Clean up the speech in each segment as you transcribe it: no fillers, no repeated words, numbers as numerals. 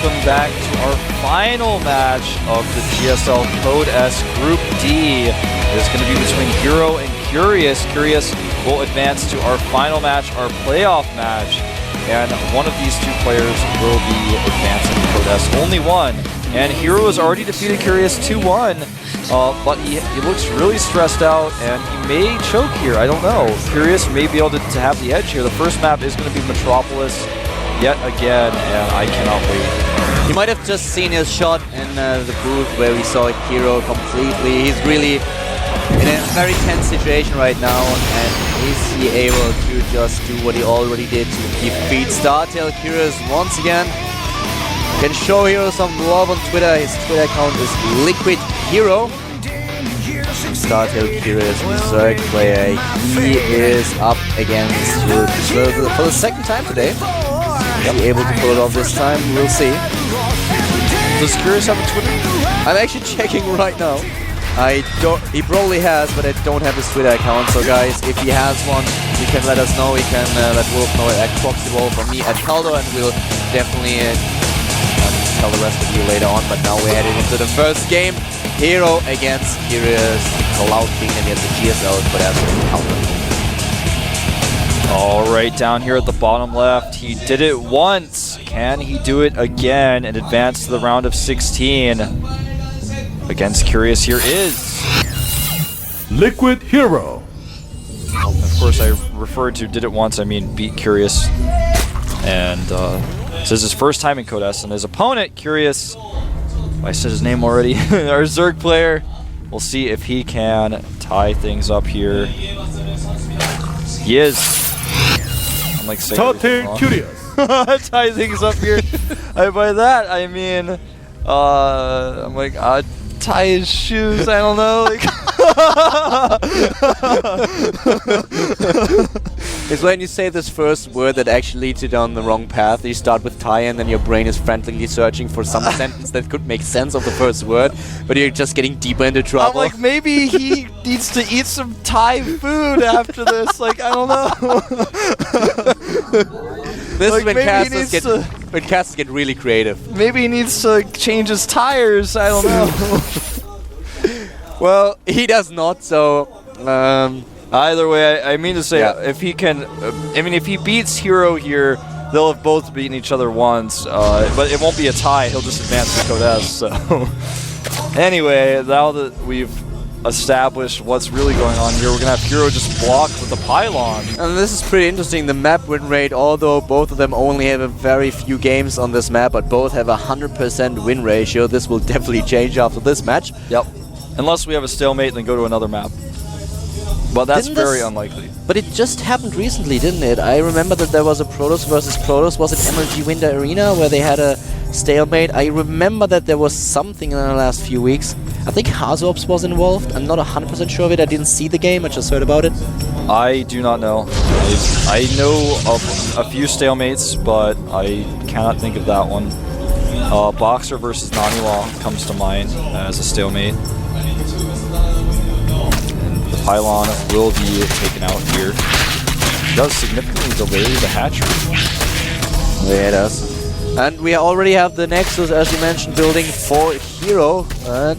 welcome back to our final match of the GSL Code S Group D. It's going to be between Hero and Curious. Curious will advance to our final match, our playoff match, and one of these two players will be advancing to Code S. Only one, and Hero has already defeated Curious 2-1, but he looks really stressed out, and he may choke here. I don't know. Curious may be able to have the edge here. The first map is going to be Metropolis yet again, and I cannot wait. You might have just seen his shot in the booth where we saw Hero completely. He's really in a very tense situation right now, and is he able to just do what he already did to defeat StarTale? Curious once again can show Hero some love on Twitter. His Twitter account is Liquid Hero. StarTale Curious, Berserk player. He is up against for the second time today. Be able to pull it off this time, we'll see. Does Curious have a Twitter? I'm actually checking right now. He probably has, but I don't have his Twitter account. So guys, if he has one, you can let us know. You can let Wolf know at ProxyWolf or me at Caldo, and we'll definitely tell the rest of you later on. But now we're heading into the first game. Hero against Curious, Cloud Kingdom against the GSL, but as Caldo. All right, down here at the bottom left, he did it once. Can he do it again and advance to the round of 16? Against Curious here is Liquid Hero. Of course, I referred to did it once, I mean beat Curious. And this is his first time in Code S, and his opponent, Curious, I said his name already, our Zerg player. We'll see if he can tie things up here. He is. I'm like saying Curious. tie things up here. By that I mean, I'm like, tie his shoes. I don't know. Like it's when you say this first word that actually leads you down the wrong path. You start with tie, and then your brain is frantically searching for some sentence that could make sense of the first word, but you're just getting deeper into trouble. I'm like, maybe he needs to eat some Thai food after this. Like, I don't know. This like is when casters get really creative. Maybe he needs to change his tires. I don't know. Well, he does not. So either way, I mean to say, if he can, I mean, if he beats Hero here, they'll have both beaten each other once. But it won't be a tie. He'll just advance to Code S. So anyway, now that we've established what's really going on here, we're gonna have Hero just block with the pylon. And this is pretty interesting, the map win rate, although both of them only have a very few games on this map, but both have a 100% win ratio. This will definitely change after this match. Yep. Unless we have a stalemate and then go to another map. But that's very unlikely. But it just happened recently, didn't it? I remember that there was a Protoss versus Protoss. Was it MLG Winter Arena where they had a stalemate? I remember that there was something in the last few weeks. I think Hazorps was involved. I'm not 100% sure of it. I didn't see the game. I just heard about it. I do not know. I know of a few stalemates, but I cannot think of that one. Boxer versus Naniwa comes to mind as a stalemate. Pylon will be taken out here. It does significantly delay the hatchery. Yeah, it does. And we already have the Nexus, as you mentioned, building for Hero. And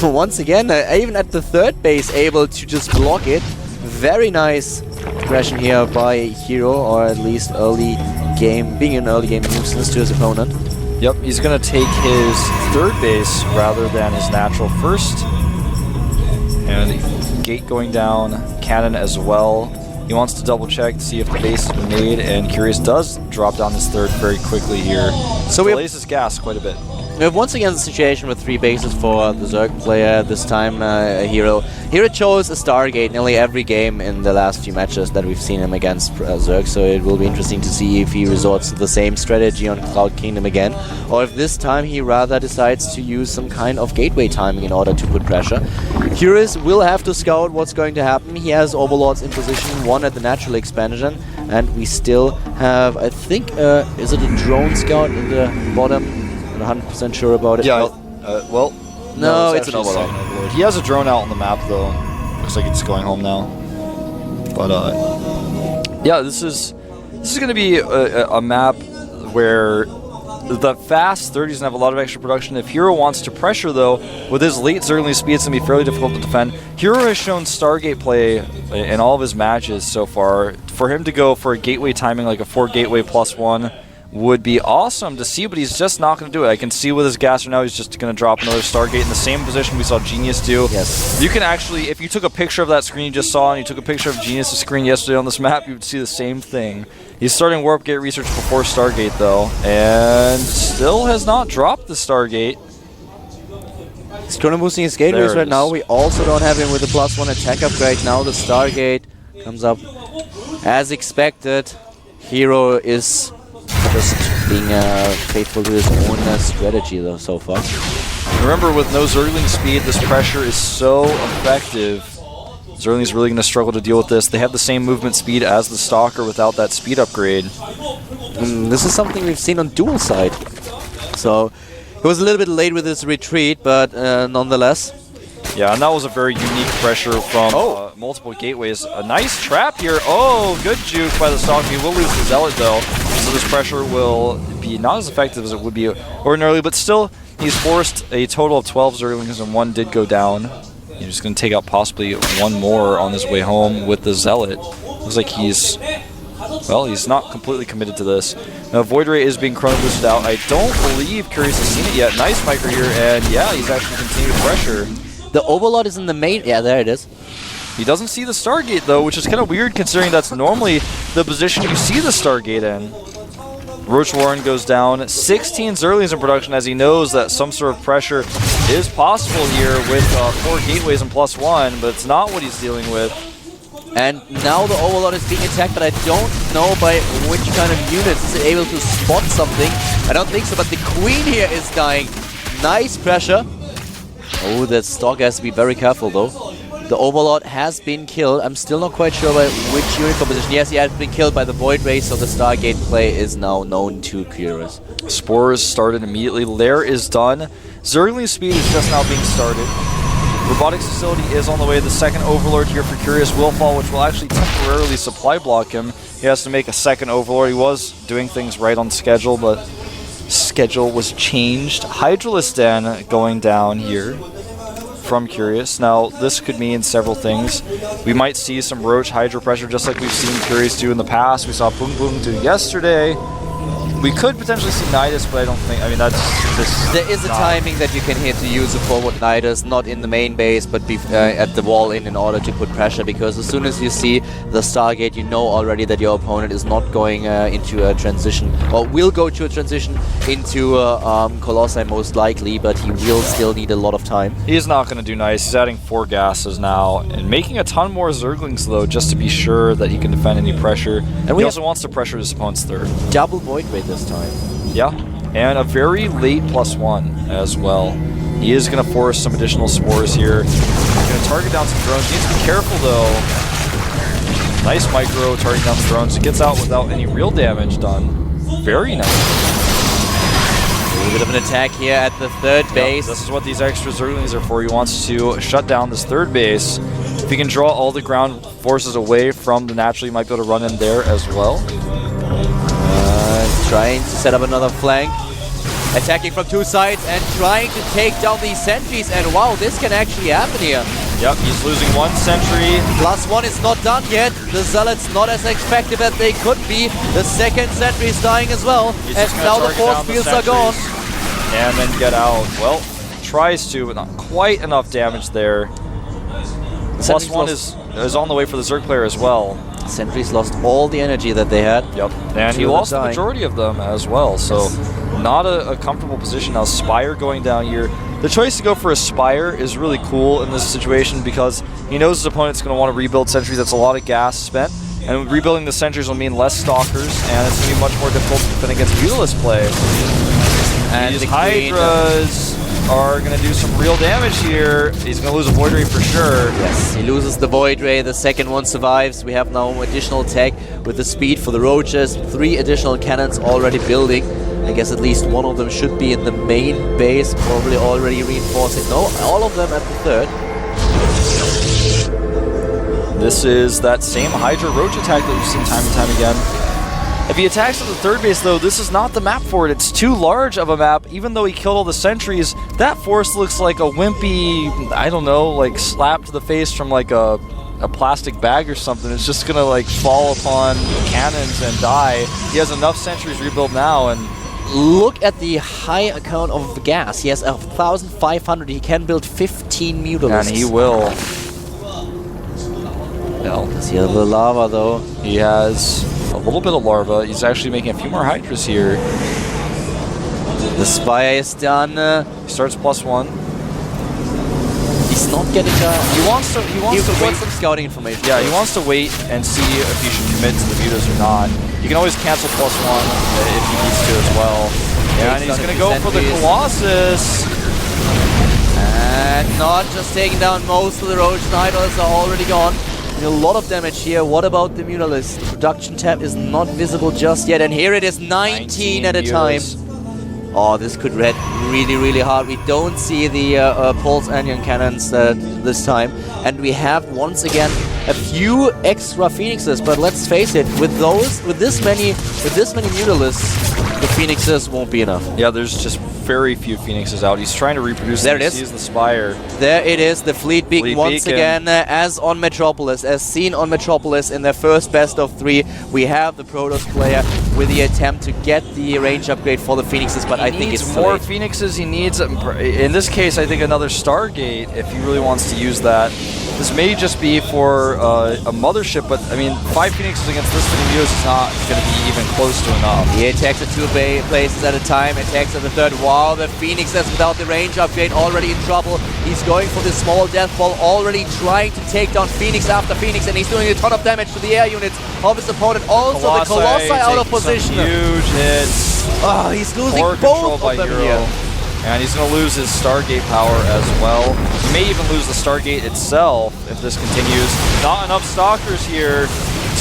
once again, even at the third base, able to just block it. Very nice aggression here by Hero, or at least early game, being an early game nuisance to his opponent. Yep, he's going to take his third base rather than his natural first. And gate going down, cannon as well. He wants to double check to see if the base has been made, and Curious does drop down his third very quickly here. So he delays his gas quite a bit. We have once again the situation with 3 bases for the Zerg player, this time Hero. Hero chose a Stargate nearly every game in the last few matches that we've seen him against Zerg, so it will be interesting to see if he resorts to the same strategy on Cloud Kingdom again, or if this time he rather decides to use some kind of gateway timing in order to put pressure. Curious will have to scout what's going to happen. He has Overlords in position, 1 at the natural expansion, and we still have, I think, is it a drone scout in the bottom? I'm 100% sure about it. Yeah, well, no, it's an actually Overlord. He has a drone out on the map, though. Looks like it's going home now. But yeah, this is going to be a map where the fast 30s and have a lot of extra production. If Hero wants to pressure, though, with his late Zergling speed, it's going to be fairly difficult to defend. Hero has shown Stargate play in all of his matches so far. For him to go for a gateway timing like a 4 gateway +1 would be awesome to see, but he's just not going to do it. I can see with his gasser now, he's just going to drop another Stargate in the same position we saw Genius do. Yes. You can actually, if you took a picture of that screen you just saw and you took a picture of Genius' screen yesterday on this map, you would see the same thing. He's starting Warp Gate research before Stargate, though, and still has not dropped the Stargate. He's chrono boosting his gateways right now. We also don't have him with a +1 attack upgrade. Now the Stargate comes up as expected. Hero is just being faithful to his own strategy, though, so far. Remember, with no Zergling speed, this pressure is so effective. Zergling's really going to struggle to deal with this. They have the same movement speed as the Stalker without that speed upgrade. This is something we've seen on dual side. So he was a little bit late with his retreat, but nonetheless. Yeah, and that was a very unique pressure from multiple gateways. A nice trap here. Oh, good juke by the Stalker. He will lose the Zealot, though. So this pressure will be not as effective as it would be ordinarily, but still, he's forced a total of 12 Zerglings, and 1 did go down. He's just going to take out possibly 1 more on his way home with the Zealot. Looks like he's, well, he's not completely committed to this. Now, Void Ray is being chrono boosted out. I don't believe Curious has seen it yet. Nice micro here, and yeah, he's actually continuing pressure. The Overlord is in the main. Yeah, there it is. He doesn't see the Stargate, though, which is kind of weird considering that's normally the position you see the Stargate in. Roach Warren goes down. 16 Zerglings in production as he knows that some sort of pressure is possible here with 4 gateways and +1, but it's not what he's dealing with. And now the Overlord is being attacked, but I don't know by which kind of units. Is it able to spot something? I don't think so, but the Queen here is dying. Nice pressure. Oh, that Stalker has to be very careful, though. The Overlord has been killed. I'm still not quite sure by which unit composition. Yes, he has been killed by the Void Ray, so the Stargate play is now known to Curious. Spores started immediately. Lair is done. Zergling speed is just now being started. Robotics facility is on the way. The second Overlord here for Curious will fall, which will actually temporarily supply block him. He has to make a second Overlord. He was doing things right on schedule, but schedule was changed. Hydralisk Den going down here from Curious. Now, this could mean several things. We might see some Roach Hydra pressure just like we've seen Curious do in the past. We saw Boom Boom do yesterday. We could potentially see Nidus, but I don't think, I mean, that's just There is a timing that you can hit to use a forward Nidus, not in the main base, but at the wall in order to put pressure, because as soon as you see the Stargate, you know already that your opponent is not going into a transition, or will go to a transition into Colossi most likely, but he will still need a lot of time. He's not going to do nice. He's adding 4 gases now, and making a ton more Zerglings, though, just to be sure that he can defend any pressure. And he also wants to pressure his opponent's third. Double Void Ray this time. Yeah, and a very late +1 as well. He is going to force some additional spores here. He's going to target down some drones. He needs to be careful, though. Nice micro targeting down the drones. He gets out without any real damage done. Very nice. A little bit of an attack here at the third base. This is what these extra Zerglings are for. He wants to shut down this third base. If he can draw all the ground forces away from the natural, he might be able to run in there as well. Trying to set up another flank. Attacking from 2 sides and trying to take down these sentries. And wow, this can actually happen here. Yep, he's losing 1 sentry. +1 is not done yet. The Zealots not as effective as they could be. The second sentry is dying as well. And now the force fields are gone. And then get out. Well, tries to, but not quite enough damage there. +1 is on the way for the Zerg player as well. Sentries lost all the energy that they had. Yep, and he lost the majority of them as well, so not a comfortable position. Now Spire going down here. The choice to go for a Spire is really cool in this situation because he knows his opponent's going to want to rebuild sentries. That's a lot of gas spent, and rebuilding the sentries will mean less Stalkers, and it's going to be much more difficult to defend against Mutalist play. And these Hydras are going to do some real damage here. He's going to lose a Void Ray for sure. Yes, he loses the Void Ray. The second one survives. We have now additional tech with the speed for the Roaches. 3 additional cannons already building. I guess at least one of them should be in the main base, probably already reinforcing. No, all of them at the third. This is that same Hydra Roach attack that we've seen time and time again. I If he attacks at the third base, though, this is not the map for it. It's too large of a map. Even though he killed all the sentries, that force looks like a wimpy, I don't know, like slap to the face from like a plastic bag or something. It's just gonna like fall upon cannons and die. He has enough sentries rebuild now, and look at the high account of gas. He has 1,500. He can build 15 Mutalisks. and he will. No. Does he have the lava though? He has a little bit of larva. He's actually making a few more hydras here. The Spire is done. He starts +1. He's not getting He wants to wait. some scouting information. Yeah, he wants to wait and see if he should commit to the mutas or not. You can always cancel +1 if he needs to as well. Yeah, and he's going to go for the Colossus. And not just taking down most of the Roach Idolers are already gone. A lot of damage here. What about the Mutalisk? The production tab is not visible just yet. And here it is, 19 at a time. Oh, this could red really, really hard. We don't see the Pulse Onion Cannons this time. And we have, once again, a few extra Phoenixes. But let's face it, with this many Mutalisks, the Phoenixes won't be enough. Yeah, there's just very few Phoenixes out. He's trying to reproduce there them. It is. He sees the Spire. There it is, the Fleet Beacon once again, as on Metropolis, as seen on Metropolis in their first best of 3. We have the Protoss player with the attempt to get the range upgrade for the Phoenixes, but I think it's more late. Phoenixes. He needs, in this case, I think another Stargate if he really wants to use that. This may just be for a mothership, but I mean, 5 Phoenixes against this many mutas is not going to be even close to enough. He attacks at 2 places at a time, attacks at the third. Wow, the Phoenixes without the range upgrade already in trouble. He's going for this small death ball, already trying to take down Phoenix after Phoenix, and he's doing a ton of damage to the air units of his opponent. Also, the Colossi out of position. Huge hits. Oh, he's losing Poor both control of them by Hero. here. And he's going to lose his Stargate power as well. He may even lose the Stargate itself if this continues. Not enough Stalkers here.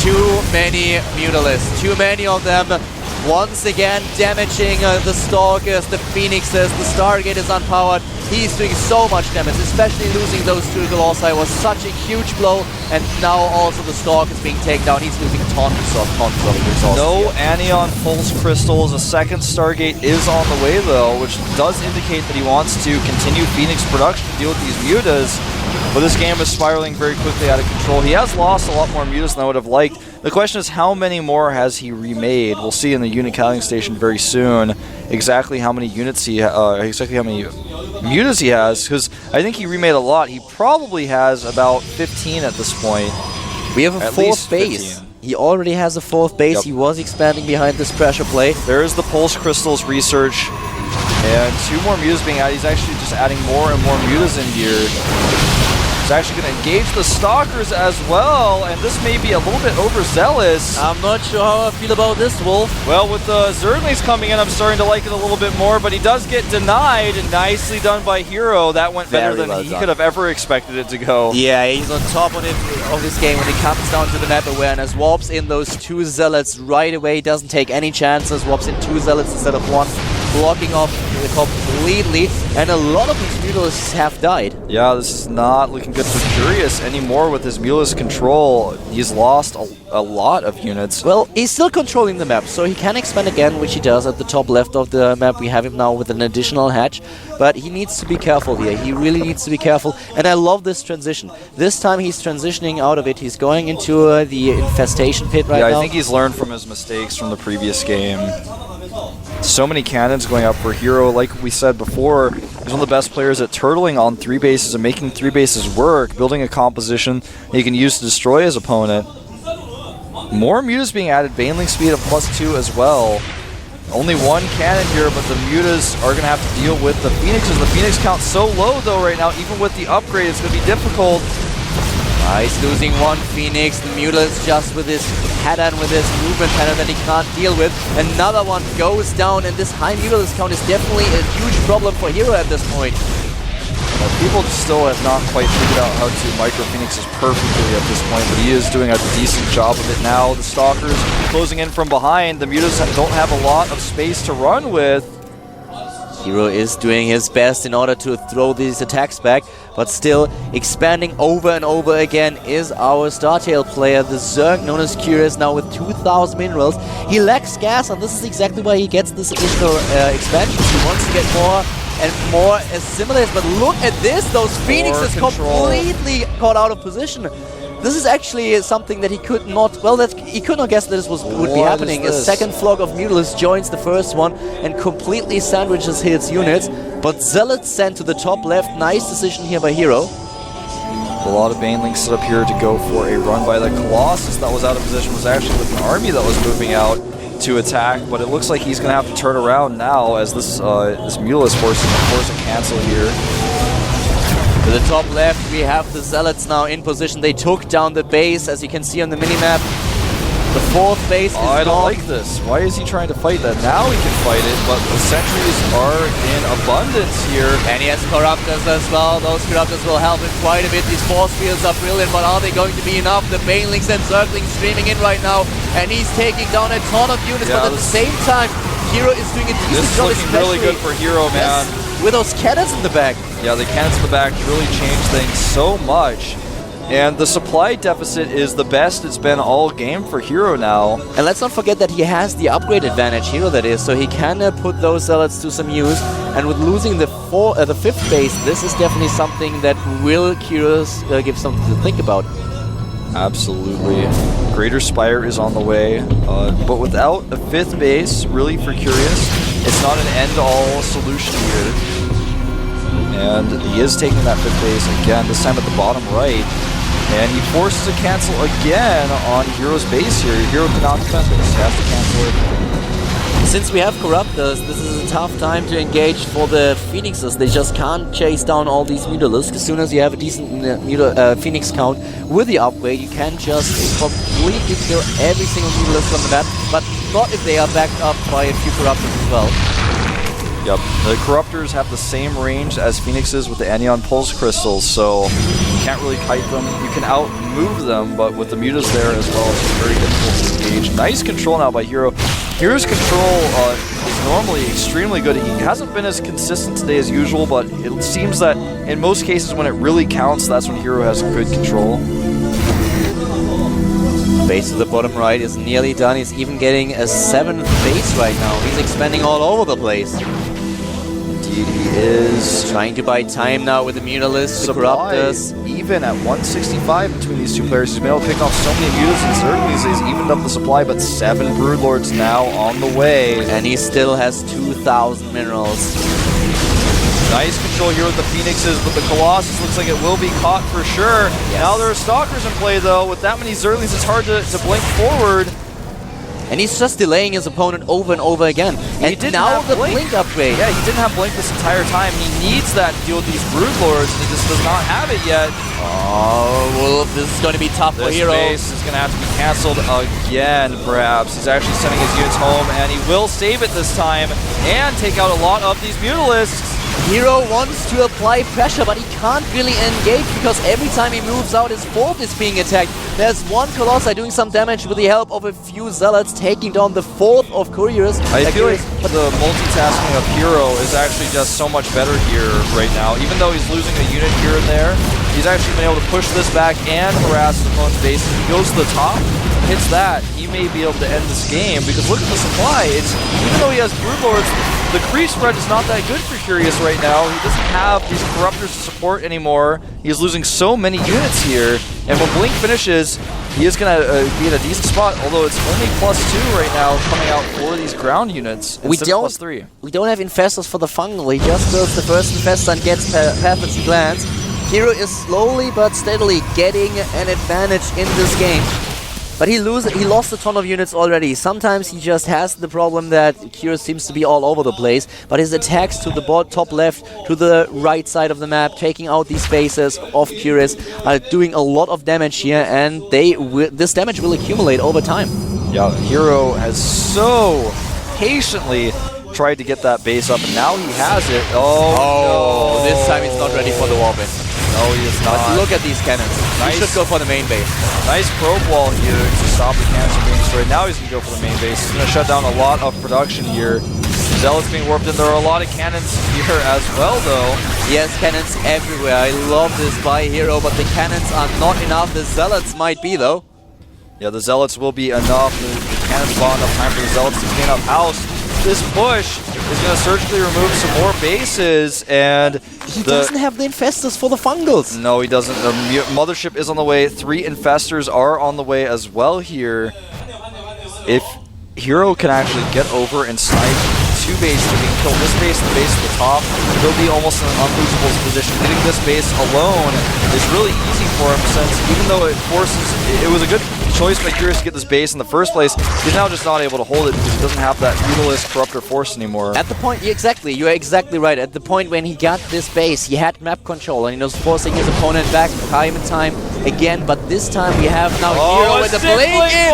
Too many Mutalisks. Too many of them. Once again damaging the Stalkers, the Phoenixes. The Stargate is unpowered. He's doing so much damage, especially losing those 2 Colossi was such a huge blow. And now also the Stalk is being taken down. He's losing tons of resources. No Anion Pulse Crystals. A second Stargate is on the way though, which does indicate that he wants to continue Phoenix production to deal with these mutas. But this game is spiraling very quickly out of control. He has lost a lot more mutas than I would have liked. The question is, how many more has he remade? We'll see in the unit counting station very soon exactly how many units exactly how many mutas he has, because I think he remade a lot. He probably has about 15 at this point. We have a 4th base. He already has a 4th base. Yep. He was expanding behind this pressure play. There's the Pulse Crystals research. And 2 more mutas being added. He's actually just adding more and more mutas in here. He's actually going to engage the Stalkers as well, and this may be a little bit overzealous. I'm not sure how I feel about this, Wolf. Well, with the Zerglings coming in, I'm starting to like it a little bit more, but he does get denied. Nicely done by Hero. That went better than he could have ever expected it to go. Yeah, he's on top of this game when it comes down to the map awareness. Warps in those 2 Zealots right away, doesn't take any chances. Warps in 2 Zealots instead of 1. Blocking off completely, and a lot of these Mutalisks have died. Yeah, this is not looking good for Curious anymore with his Mutalisk control. He's lost a lot of units. Well, he's still controlling the map, so he can expand again, which he does at the top left of the map. We have him now with an additional hatch, but he needs to be careful here. He really needs to be careful, and I love this transition. This time he's transitioning out of it. He's going into the infestation pit right now. Yeah, I think he's learned from his mistakes from the previous game. So many cannons going up for Hero. Like we said before, he's one of the best players at turtling on 3 bases and making 3 bases work, building a composition he can use to destroy his opponent. More mutas being added, Baneling speed of +2 as well. Only 1 cannon here, but the mutas are going to have to deal with the Phoenixes. The Phoenix count so low though right now, even with the upgrade, it's going to be difficult. He's losing 1 Phoenix. The Mutalisk just with his pattern, with his movement pattern that he can't deal with. Another one goes down, and this high Mutalisk count is definitely a huge problem for Hero at this point. People still have not quite figured out how to micro Phoenixes perfectly at this point, but he is doing a decent job of it now. The Stalkers closing in from behind. The Mutas don't have a lot of space to run with. Hero is doing his best in order to throw these attacks back, but still expanding over and over again is our StarTale player, the Zerg, known as Curious, now with 2,000 minerals. He lacks gas, and this is exactly why he gets this additional expansion. He wants to get more and more assimilators, but look at this! Those Phoenixes completely caught out of position. This is actually something that he could not, well, he could not guess that this would be happening. A second flock of Mutalisks joins the first one and completely sandwiches his units. But Zealots sent to the top left. Nice decision here by Hero. A lot of Banelings set up here to go for a run by the Colossus that was out of position. Was actually with an army that was moving out to attack, but it looks like he's going to have to turn around now as this Mutalisk force is going to force a cancel here. To the top left, we have the Zealots now in position. They took down the base, as you can see on the minimap. The fourth base is I don't gone. like this. Why is he trying to fight that? Now he can fight it, but the sentries are in abundance here. And he has Corruptors as well. Those Corruptors will help him quite a bit. These force fields are brilliant, but are they going to be enough? The Banelings and Zerglings streaming in right now, and he's taking down a ton of units, but at the same time, Hero is doing a decent job. This is looking really good for Hero, man. Yes, with those cannons in the back. Yeah, the cannons in the back really change things so much. And the supply deficit is the best it's been all game for Hero now. And let's not forget that he has the upgrade advantage, Hero that is, so he can put those Zealots to some use. And with losing the fifth base, this is definitely something that will Curious give something to think about. Absolutely. Greater Spire is on the way, but without a fifth base, really for Curious, it's not an end-all solution here. And he is taking that fifth base again, this time at the bottom right. And he forces a cancel again on Hero's base here. Hero cannot defend this, he has to cancel it. Since we have Corruptors, this is a tough time to engage for the Phoenixes. They just can't chase down all these Mutalisks. As soon as you have a decent Phoenix count with the upgrade, you can just completely kill every single Mutalisk on the map, but not if they are backed up by a few Corruptors as well. Yep, the Corruptors have the same range as Phoenixes with the Anion Pulse Crystals, so you can't really kite them. You can out-move them, but with the Mutas there as well, it's very difficult to engage. Nice control now by Hero. Hero's control is normally extremely good. He hasn't been as consistent today as usual, but it seems that in most cases when it really counts, that's when Hero has good control. Base to the bottom right is nearly done. He's even getting a 7th base right now. He's expanding all over the place. Indeed, he is. Trying to buy time now with the Mutalisks, the Corruptors. Even at 165 between these two players. He's been able to pick off so many Mutas and Zerglings. He's evened up the supply, but 7 Broodlords now on the way. And he still has 2,000 minerals. Nice control here with the Phoenixes, but the Colossus looks like it will be caught for sure. Yes. Now there are Stalkers in play, though. With that many Zerglings, it's hard to blink forward. And he's just delaying his opponent over and over again. And now the blink upgrade. Yeah, he didn't have blink this entire time. He needs that to deal with these Broodlords, and he just does not have it yet. Oh, well, this is going to be tough for Hero. This base is going to have to be cancelled again, perhaps. He's actually sending his units home, and he will save it this time and take out a lot of these Mutalisks. Hero wants to apply pressure, but he can't really engage because every time he moves out, his fourth is being attacked. There's one Colossi doing some damage with the help of a few Zealots, taking down the fourth of Couriers. I feel like the multitasking of Hero is actually just so much better here right now. Even though he's losing a unit here and there, he's actually been able to push this back and harass the opponent's base. If he goes to the top, hits that, he may be able to end this game because look at the supply. Even though he has Broodlords, the creep spread is not that good for Curious right now. He doesn't have these Corruptors to support anymore. He's losing so many units here. And when Blink finishes, he is going to be in a decent spot, although it's only +2 right now coming out for these ground units instead of +3. We don't have Infestors for the Fungal. He just builds the first Infestor and gets Pathogen Glands. Hero is slowly but steadily getting an advantage in this game. But he lost a ton of units already. Sometimes he just has the problem that Curious seems to be all over the place, but his attacks to the top left, to the right side of the map, taking out these bases of Curious, are doing a lot of damage here, and this damage will accumulate over time. Yeah, Hero has so patiently tried to get that base up, and now he has it. Oh, no. This time he's not ready for the warp-in. No, he is not. But look at these cannons. Nice. He should go for the main base. Nice probe wall here to stop the cannons from being destroyed. Now he's going to go for the main base. He's going to shut down a lot of production here. Zealots being warped in. There are a lot of cannons here as well, though. Yes, cannons everywhere. I love this by Hero, but the cannons are not enough. The Zealots might be, though. Yeah, the Zealots will be enough. The cannons bought enough time for the Zealots to clean up house. This push is going to surgically remove some more bases, and he doesn't have the infestors for the fungals. No, he doesn't. The Mothership is on the way. 3 infestors are on the way as well here. If Hero can actually get over and snipe 2 bases, he can kill this base and the base at the top, he'll be almost in an unlosable position. Hitting this base alone is really easy for him, since even though it was a good choice by Curious to get this base in the first place, he's now just not able to hold it because he doesn't have that Mutalist Corruptor Force anymore. At the point, exactly, you are exactly right. At the point when he got this base, he had map control and he was forcing his opponent back time and time again, but this time we have now Hero with the blink in.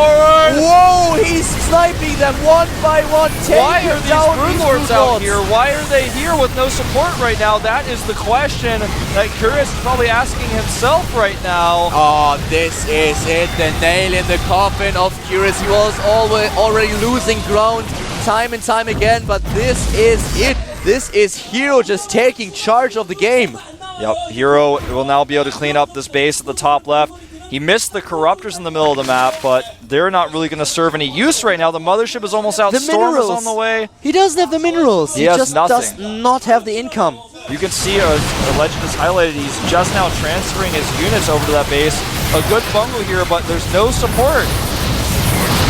Whoa, he's sniping them one by one. Why are these Broodlords out here? Why are they here with no support right now? That is the question that Curious is probably asking himself right now. Oh, this is it. The nail in the coffin of Curious. He was already losing ground time and time again, but this is it. This is Hero just taking charge of the game. Yep, Hero will now be able to clean up this base at the top left. He missed the Corruptors in the middle of the map, but they're not really going to serve any use right now. The Mothership is almost out. Storm is on the way. He doesn't have the minerals. He just does not have the income. You can see a legend is highlighted. He's just now transferring his units over to that base. A good bungle here, but there's no support.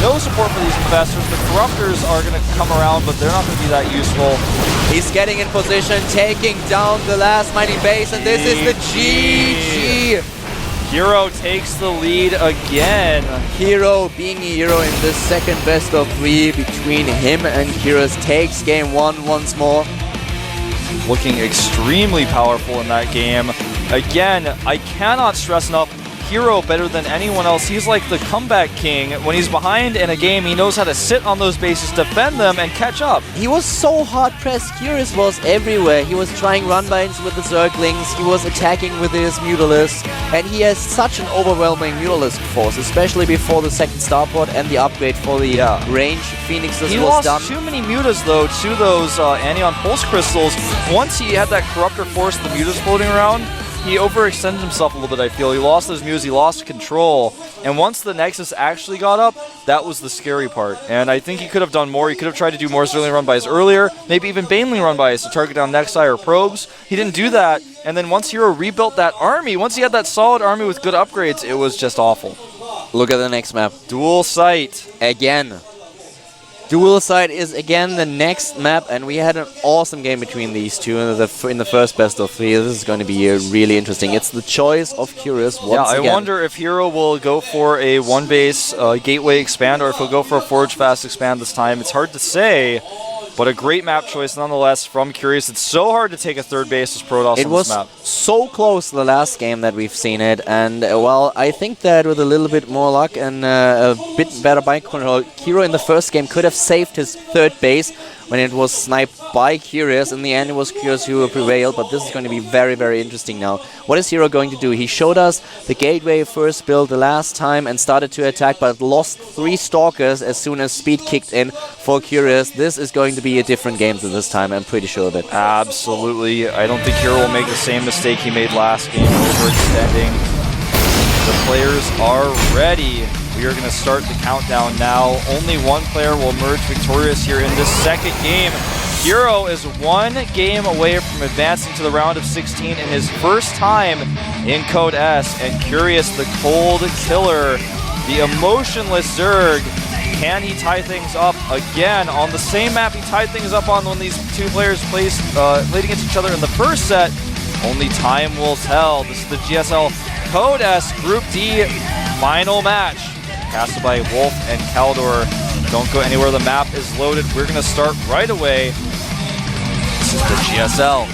No support for these investors. The Corruptors are going to come around, but they're not going to be that useful. He's getting in position, taking down the last mighty base, and this is the GG. Hero takes the lead again. Hero, being a hero in this second best of 3 between him and Curious, takes game 1 once more. Looking extremely powerful in that game. Again, I cannot stress enough, Hero better than anyone else. He's like the comeback king. When he's behind in a game, he knows how to sit on those bases, defend them, and catch up. He was so hard-pressed. Curious was everywhere. He was trying run-bys with the Zerglings, he was attacking with his Mutalisk, and he has such an overwhelming Mutalisk force, especially before the second starport and the upgrade for the range Phoenixes was done. He lost too many Mutas, though, to those Anion Pulse Crystals. Once he had that Corruptor Force and the Mutas floating around, he overextended himself a little bit, I feel. He lost those Mutas, he lost control. And once the Nexus actually got up, that was the scary part. And I think he could have done more. He could have tried to do more Zergling run-bys earlier, maybe even Baneling run-bys to target down Nexi or Probes. He didn't do that. And then once Hero rebuilt that army, once he had that solid army with good upgrades, it was just awful. Look at the next map. Dual Sight. Again. Dual Sight is again the next map, and we had an awesome game between these two in the first best of 3. This is going to be really interesting. It's the choice of Curious once again. I wonder if Hero will go for a 1-base gateway expand, or if he'll go for a Forge Fast expand this time. It's hard to say, but a great map choice nonetheless from Curious. It's so hard to take a 3rd base as Protoss on this map. It was so close the last game that we've seen it, and well, I think that with a little bit more luck and a bit better bike control, Hero in the first game could have saved his 3rd base when it was sniped by Curious. In the end, it was Curious who prevailed, but this is going to be very, very interesting now. What is Hero going to do? He showed us the gateway first build the last time and started to attack, but lost 3 Stalkers as soon as speed kicked in for Curious. This is going to be a different game than this time, I'm pretty sure of it. Absolutely. I don't think Hero will make the same mistake he made last game, overextending. The players are ready. We are going to start the countdown now. Only one player will emerge victorious here in this second game. Hero is 1 game away from advancing to the round of 16 in his first time in Code S. And Curious, the cold killer, the emotionless Zerg. Can he tie things up again on the same map he tied things up on when these two players played against each other in the first set? Only time will tell. This is the GSL Code S Group D final match. Casted by Wolf and Kaldor. Don't go anywhere. The map is loaded. We're going to start right away. This is the GSL